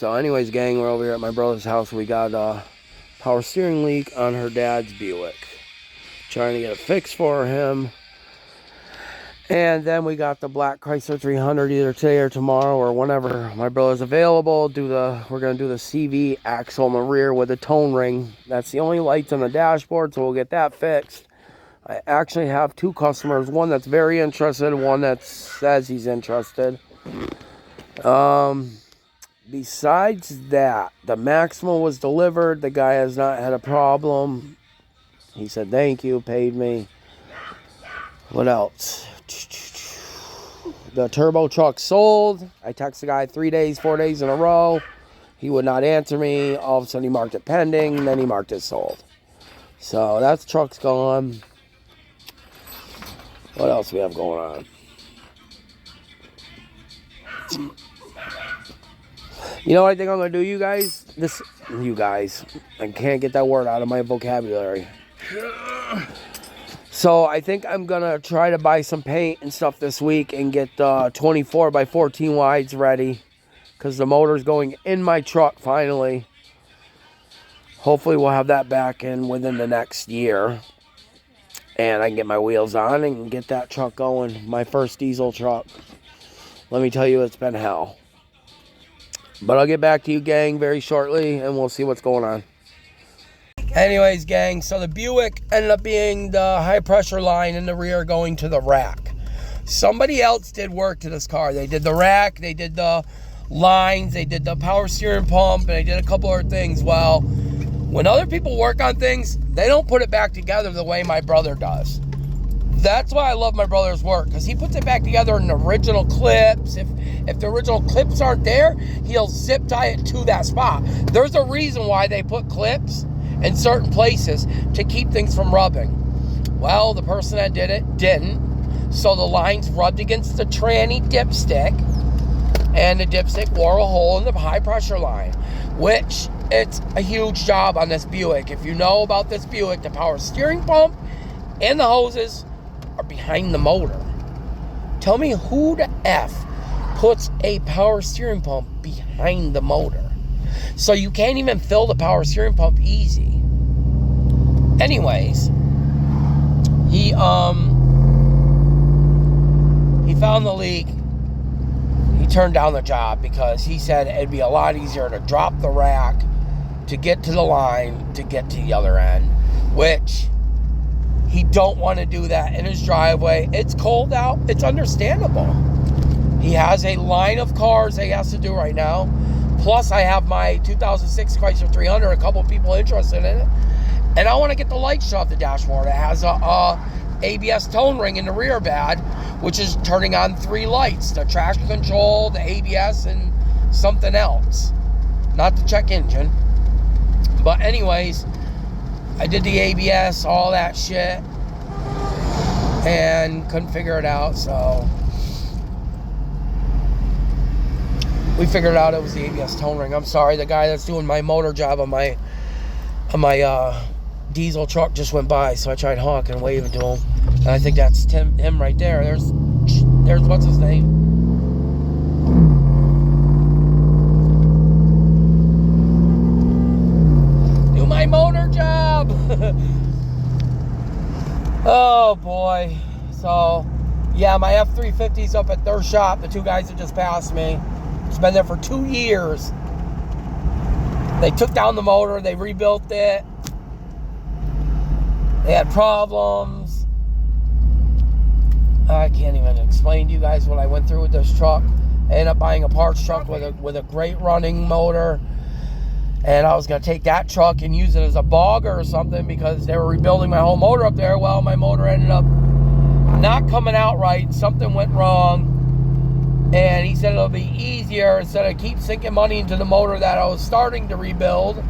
So anyways, gang, we're over here at my brother's house. We got a power steering leak on her dad's Buick. Trying to get it fixed for him. And then we got the black Chrysler 300 either today or tomorrow or whenever my brother's available. We're going to do the CV axle in the rear with the tone ring. That's the only lights on the dashboard, so we'll get that fixed. I actually have two customers, one that's very interested, one that says he's interested. Besides that, the Maxima was delivered. The guy has not had a problem. He said thank you, paid me. What else? The turbo truck sold. I texted the guy 3 days, 4 days in a row. He would not answer me. All of a sudden he marked it pending, then he marked it sold. So that truck's gone. What else we have going on? You know what I think I'm going to do, you guys? You guys. I can't get that word out of my vocabulary. So I think I'm going to try to buy some paint and stuff this week and get 24 by 14 wides ready. Because the motor's going in my truck finally. Hopefully we'll have that back in within the next year. And I can get my wheels on and get that truck going. My first diesel truck. Let me tell you, it's been hell. But I'll get back to you, gang, very shortly. And we'll see what's going on. Anyways, gang, so the Buick ended up being the high pressure line in the rear going to the rack. Somebody else did work to this car. They did the rack, they did the lines, they did the power steering pump, and they did a couple other things. Well, when other people work on things, they don't put it back together the way my brother does. That's why I love my brother's work, because he puts it back together in the original clips. If the original clips aren't there, he'll zip tie it to that spot. There's a reason why they put clips in certain places to keep things from rubbing. Well, the person that did it didn't. So the lines rubbed against the tranny dipstick, and the dipstick wore a hole in the high pressure line, which it's a huge job on this Buick. If you know about this Buick, the power steering pump and the hoses are behind the motor. Tell me who the F puts a power steering pump behind the motor? So you can't even fill the power steering pump easy. Anyways, he found the leak. He turned down the job because he said it'd be a lot easier to drop the rack, to get to the line, to get to the other end, which he don't want to do that in his driveway. It's cold out. It's understandable. He has a line of cars that he has to do right now. Plus, I have my 2006 Chrysler 300, a couple people interested in it. And I want to get the light shut off the dashboard. It has a ABS tone ring in the rear bed, which is turning on 3 lights. The traction control, the ABS, and something else. Not the check engine. But anyways, I did the ABS, all that shit. And couldn't figure it out, so we figured out it was the ABS tone ring. I'm sorry, the guy that's doing my motor job on my diesel truck just went by, so I tried honking and waving to him. And I think that's him right there. There's what's his name? Do my motor job. Oh boy. So yeah, my F350's up at their shop. The two guys that just passed me. It's been there for 2 years. They took down the motor. They rebuilt it. They had problems. I can't even explain to you guys what I went through with this truck. I ended up buying a parts truck with a great running motor. And I was going to take that truck and use it as a bogger or something because they were rebuilding my whole motor up there. Well, my motor ended up not coming out right. Something went wrong. And he said it'll be easier instead of keep sinking money into the motor that I was starting to rebuild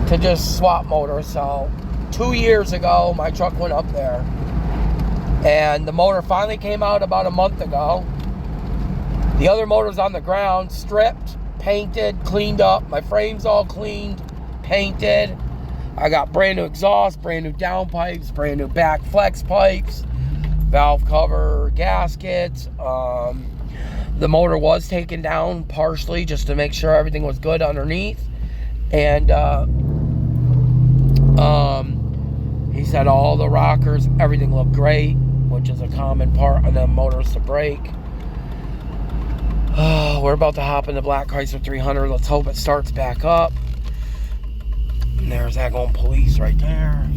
to just swap motors. So 2 years ago, my truck went up there. And the motor finally came out about a month ago. The other motor's on the ground, stripped, painted, cleaned up. My frame's all cleaned, painted. I got brand new exhaust, brand new downpipes, brand new back flex pipes, valve cover gaskets. the motor was taken down partially just to make sure everything was good underneath. And he said all the rockers, everything looked great, which is a common part on the motors to break. We're about to hop in the black Chrysler 300. Let's hope it starts back up. And there's that going police right there.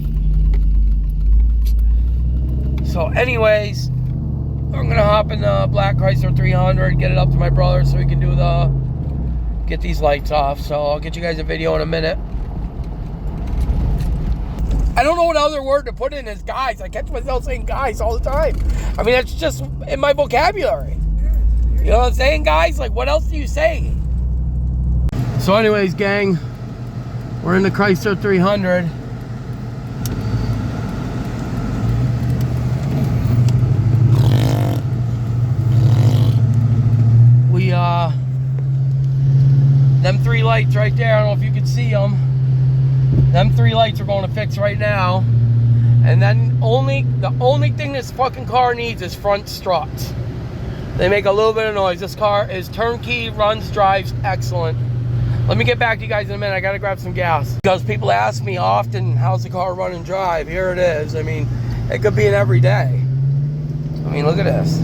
So anyways, I'm going to hop in the black Chrysler 300, get it up to my brother so we can do get these lights off. So I'll get you guys a video in a minute. I don't know what other word to put in as guys. I catch myself saying guys all the time. I mean, that's just in my vocabulary. You know what I'm saying, guys? Like, what else do you say? So anyways, gang, we're in the Chrysler 300. Them three lights right there, I don't know if you can see them. Them three lights are going to fix right now. And then the only thing this fucking car needs is front struts. They make a little bit of noise. This car is turnkey, runs, drives excellent. Let me get back to you guys in a minute. I gotta grab some gas. Because people ask me often, how's the car run and drive? Here it is. I mean, it could be an everyday. I mean, look at this.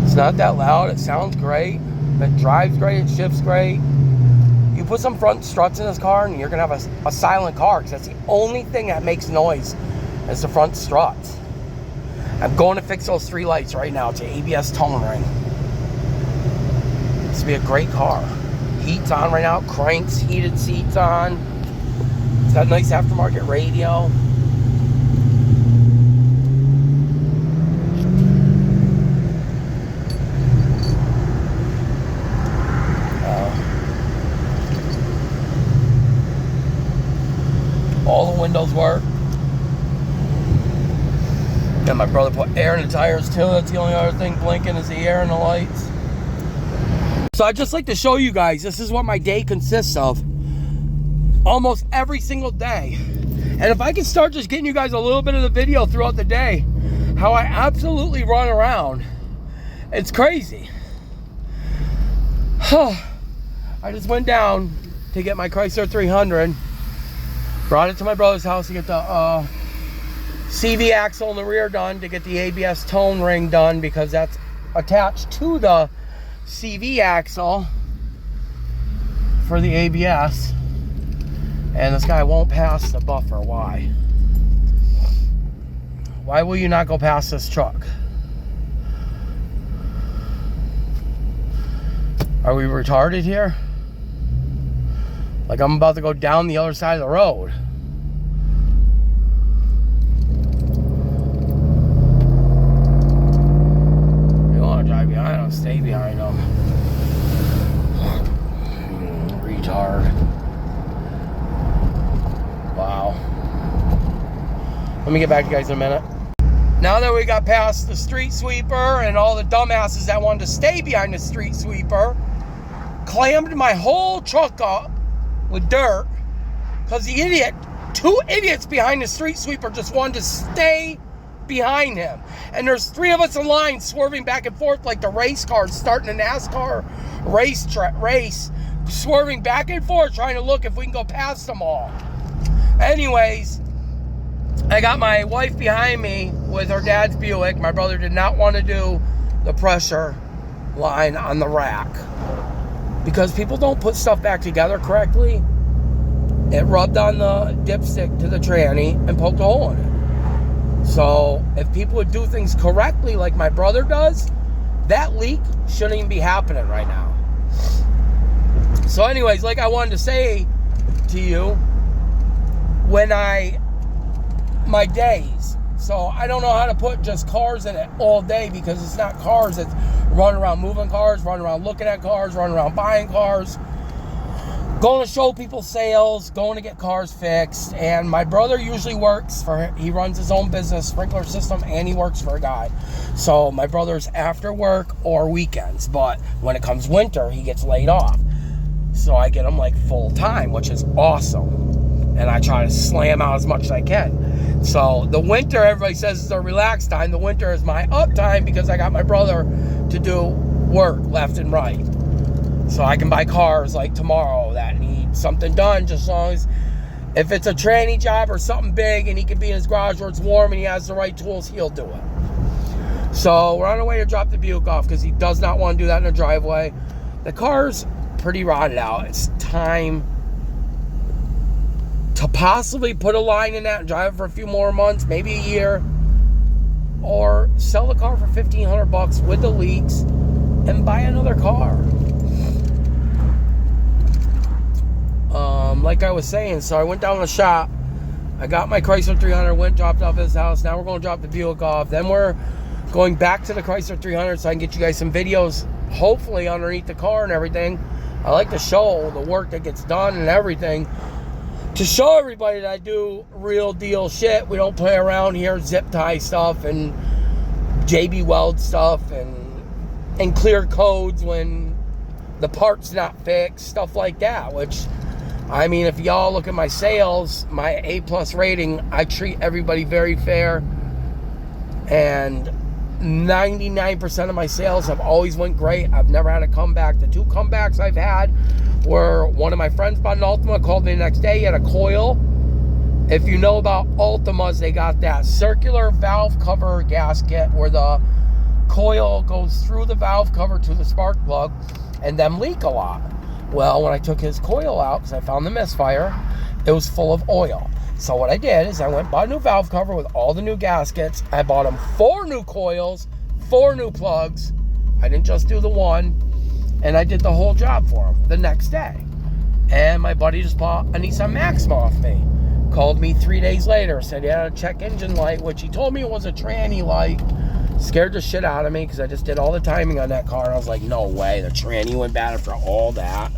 It's not that loud. It sounds great. It drives great. It shifts great. You put some front struts in this car and you're gonna have a silent car, because that's the only thing that makes noise is the front struts. I'm going to fix those three lights right now. It's an ABS tone ring. This will be a great car. Heat's on right now. Cranks, heated seats on. It's got a nice aftermarket radio. All the windows work. And my brother put air in the tires too. That's the only other thing blinking is the air and the lights. So I'd just like to show you guys, this is what my day consists of. Almost every single day. And if I can start just getting you guys a little bit of the video throughout the day, how I absolutely run around. It's crazy. I just went down to get my Chrysler 300. Brought it to my brother's house to get the CV axle in the rear done, to get the ABS tone ring done, because that's attached to the CV axle for the ABS. And this guy won't pass the buffer. Why? Why will you not go past this truck? Are we retarded here? Like I'm about to go down the other side of the road. You want to drive behind them, stay behind them. Retard. Wow. Let me get back to you guys in a minute. Now that we got past the street sweeper and all the dumbasses that wanted to stay behind the street sweeper, clammed my whole truck up with dirt, because two idiots behind the street sweeper just wanted to stay behind him. And there's three of us in line swerving back and forth like the race cars starting a NASCAR race, swerving back and forth trying to look if we can go past them all. Anyways, I got my wife behind me with her dad's Buick. My brother did not want to do the pressure line on the rack, because people don't put stuff back together correctly. It rubbed on the dipstick to the tranny and poked a hole in it. So if people would do things correctly like my brother does, that leak shouldn't even be happening right now. So anyways, like I wanted to say to you, my days. So I don't know how to put just cars in it all day, because it's not cars. It's running around moving cars, running around looking at cars, running around buying cars, going to show people sales, going to get cars fixed. And my brother usually he runs his own business, sprinkler system, and he works for a guy. So my brother's after work or weekends. But when it comes winter, he gets laid off. So I get him like full time, which is awesome. And I try to slam out as much as I can. So the winter, everybody says, is a relaxed time. The winter is my up time, because I got my brother to do work left and right. So I can buy cars like tomorrow that need something done, just as long as, if it's a tranny job or something big and he can be in his garage where it's warm and he has the right tools, he'll do it. So we're on our way to drop the Buick off because he does not want to do that in the driveway. The car's pretty rotted out. It's time to possibly put a line in that and drive it for a few more months, maybe a year, or sell the car for $1,500 with the leaks and buy another car. Like I was saying, so I went down to the shop. I got my Chrysler 300, went dropped off at his house. Now we're going to drop the Buick off. Then we're going back to the Chrysler 300 so I can get you guys some videos, hopefully underneath the car and everything. I like to show the work that gets done and everything, to show everybody that I do real deal shit. We don't play around here, zip tie stuff and JB Weld stuff and clear codes when the part's not fixed, stuff like that. Which, I mean, if y'all look at my sales, my A+ rating, I treat everybody very fair, and 99% of my sales have always went great. I've never had a comeback. The 2 comebacks I've had were, one of my friends bought an Altima, called me the next day, he had a coil. If you know about Altimas, they got that circular valve cover gasket where the coil goes through the valve cover to the spark plug, and them leak a lot. Well, when I took his coil out, because I found the misfire, it was full of oil. So what I did is I went and bought a new valve cover with all the new gaskets. I bought him 4 new coils, 4 new plugs. I didn't just do the one. And I did the whole job for him the next day. And my buddy just bought a Nissan Maxima off me. Called me 3 days later, said he had a check engine light, which he told me it was a tranny light. Scared the shit out of me because I just did all the timing on that car. And I was like, no way, the tranny went bad after all that.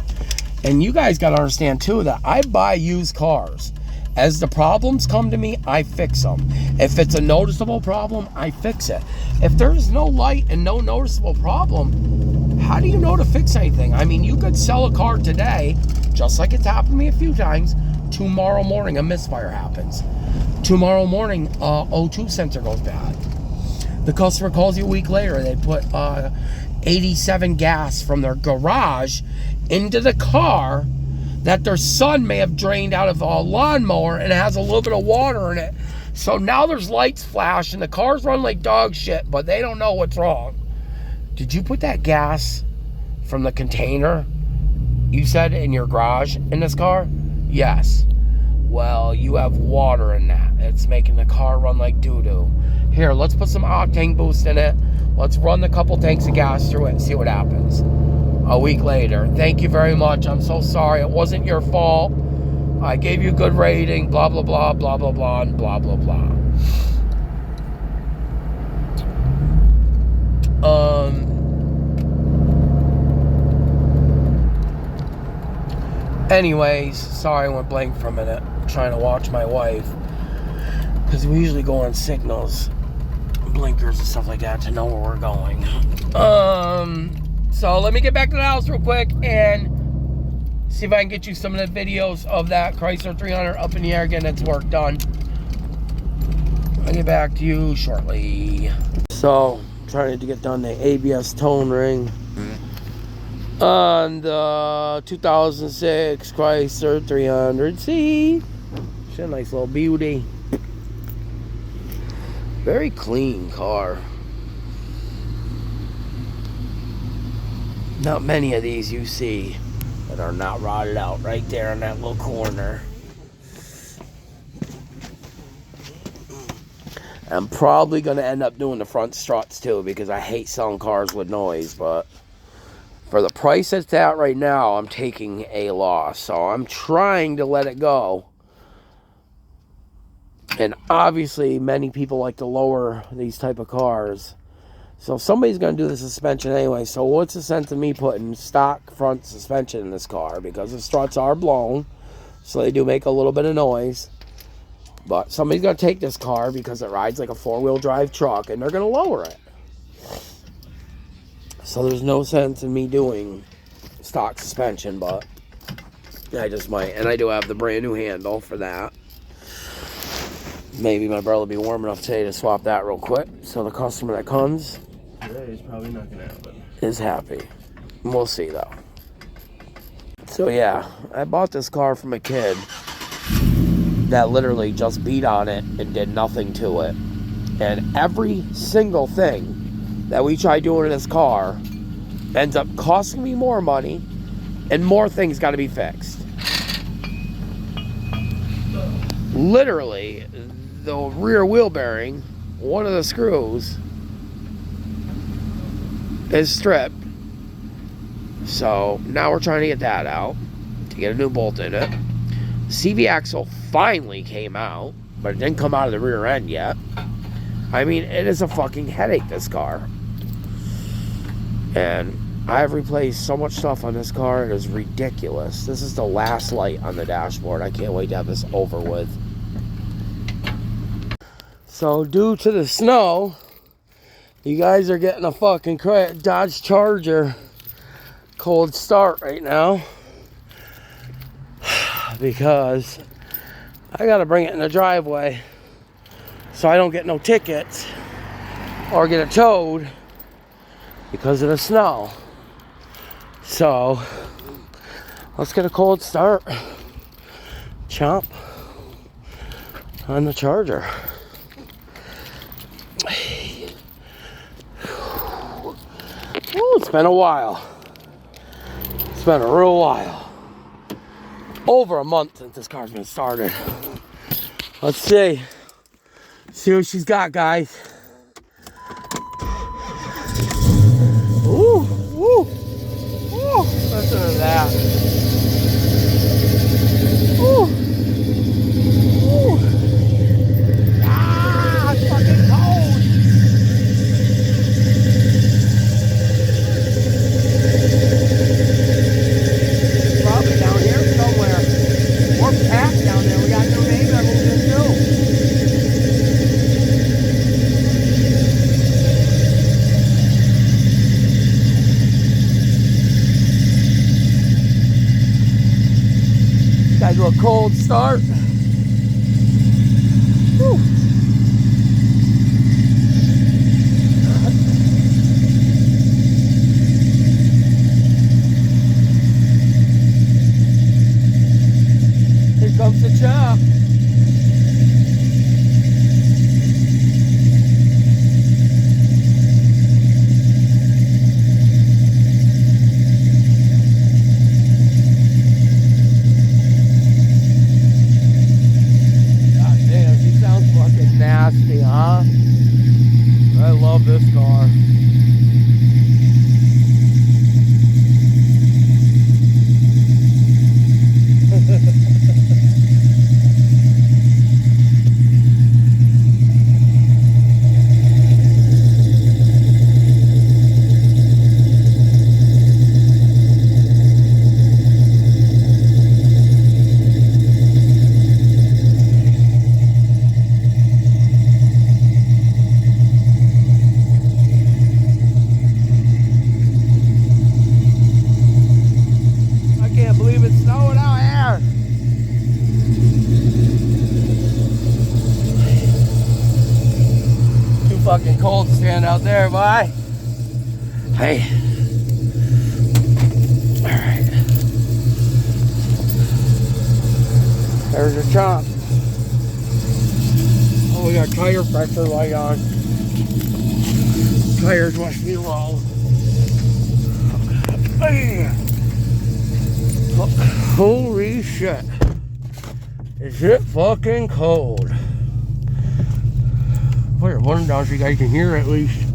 And you guys got to understand too that I buy used cars. As the problems come to me, I fix them. If it's a noticeable problem, I fix it. If there's no light and no noticeable problem, how do you know to fix anything? I mean, you could sell a car today, just like it's happened to me a few times. Tomorrow morning, a misfire happens. Tomorrow morning, O2 sensor goes bad. The customer calls you a week later. They put 87 gas from their garage into the car that their son may have drained out of a lawnmower, and it has a little bit of water in it. So now there's lights flash and the cars run like dog shit, but they don't know what's wrong. Did you put that gas from the container, you said, in your garage in this car? Yes. Well, you have water in that. It's making the car run like doo-doo. Here, let's put some octane boost in it. Let's run a couple tanks of gas through it and see what happens. A week later. Thank you very much. I'm so sorry. It wasn't your fault. I gave you a good rating. Blah, blah, blah, blah, blah, blah, and blah, blah, blah. Anyways, sorry I went blank for a minute. I'm trying to watch my wife. Because we usually go on signals, blinkers and stuff like that to know where we're going. So let me get back to the house real quick and see if I can get you some of the videos of that Chrysler 300 up in the air getting its work done. I'll get back to you shortly. So, trying to get done the ABS tone ring on the 2006 Chrysler 300C. It's a nice little beauty. Very clean car. Not many of these you see that are not rotted out right there in that little corner. I'm probably going to end up doing the front struts too because I hate selling cars with noise, but for the price it's at right now, I'm taking a loss. So I'm trying to let it go. And obviously, many people like to lower these type of cars. So somebody's going to do the suspension anyway. So what's the sense of me putting stock front suspension in this car? Because the struts are blown. So they do make a little bit of noise. But somebody's going to take this car because it rides like a 4-wheel drive truck. And they're going to lower it. So there's no sense in me doing stock suspension. But I just might. And I do have the brand new handle for that. Maybe my brother will be warm enough today to swap that real quick. So the customer that comes today is probably not gonna happen. Is happy. We'll see though. So yeah, I bought this car from a kid that literally just beat on it and did nothing to it. And every single thing that we try doing in this car ends up costing me more money and more things got to be fixed. Literally, the rear wheel bearing, one of the screws is stripped. So now we're trying to get that out to get a new bolt in it. CV axle finally came out, but it didn't come out of the rear end yet. I mean, it is a fucking headache, this car. And I've replaced so much stuff on this car, it is ridiculous. This is the last light on the dashboard. I can't wait to have this over with. So due to the snow, you guys are getting a fucking Dodge Charger cold start right now. Because I gotta bring it in the driveway so I don't get no tickets or get it towed because of the snow. So let's get a cold start. Chomp on the Charger. Ooh, it's been a while. It's been a real while. Over a month since this car's been started. Let's see. See what she's got, guys. Ooh, ooh, ooh. Listen to that. Ooh. Ooh. Ah, it's fucking cold. Probably down here somewhere. We're packed down there. We got no name that moved in too. Gotta do a cold start. Whew. Here comes the chop. God damn, she sounds fucking nasty, huh? I love this car. I can't believe it's snowing out here. Too fucking cold to stand out there, boy. Hey. Alright. There's a chomp. Oh, we got tire pressure light on. Tires must be low. Hey. Holy shit. Is it fucking cold? Put your one down so you guys can hear at least.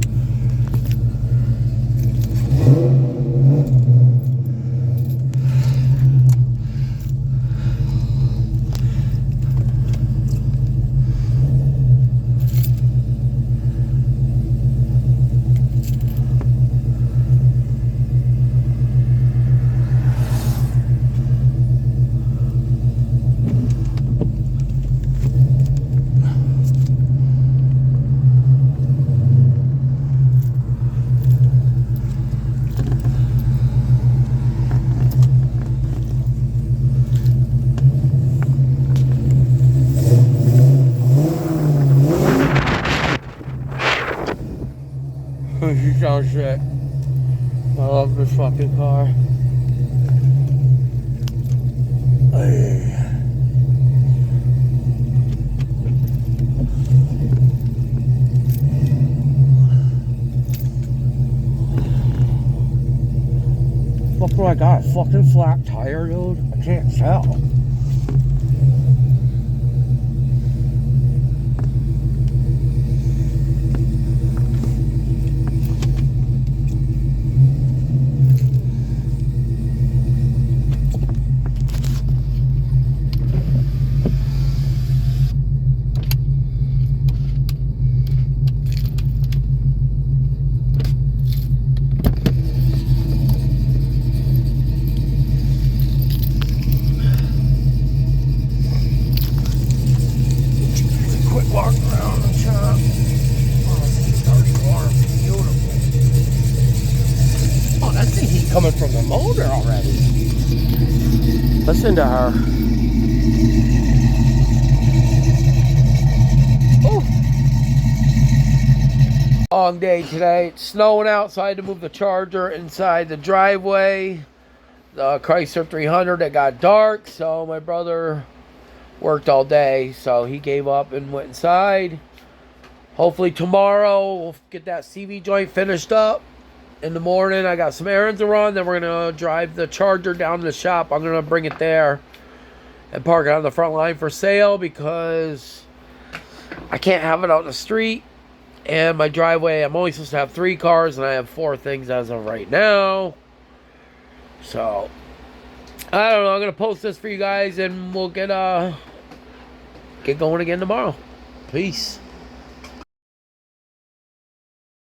Oh shit. I love this fucking car. Hey. What do I got? A fucking flat tire, dude? I can't tell. Quick walk around the shop. Oh, it's starting warm. Beautiful. Oh, that thing heat coming from the motor already. Listen to her. Oh. Long day today. It's snowing outside to move the Charger inside the driveway. The Chrysler 300, it got dark, so my brother worked all day, so he gave up and went inside. Hopefully tomorrow we'll get that CV joint finished up. In the morning I got some errands to run, then we're going to drive the Charger down to the shop. I'm going to bring it there and park it on the front line for sale because I can't have it out in the street. And my driveway, I'm only supposed to have 3 cars and I have 4 things as of right now. So I don't know. I'm going to post this for you guys and we'll get going again tomorrow. Peace.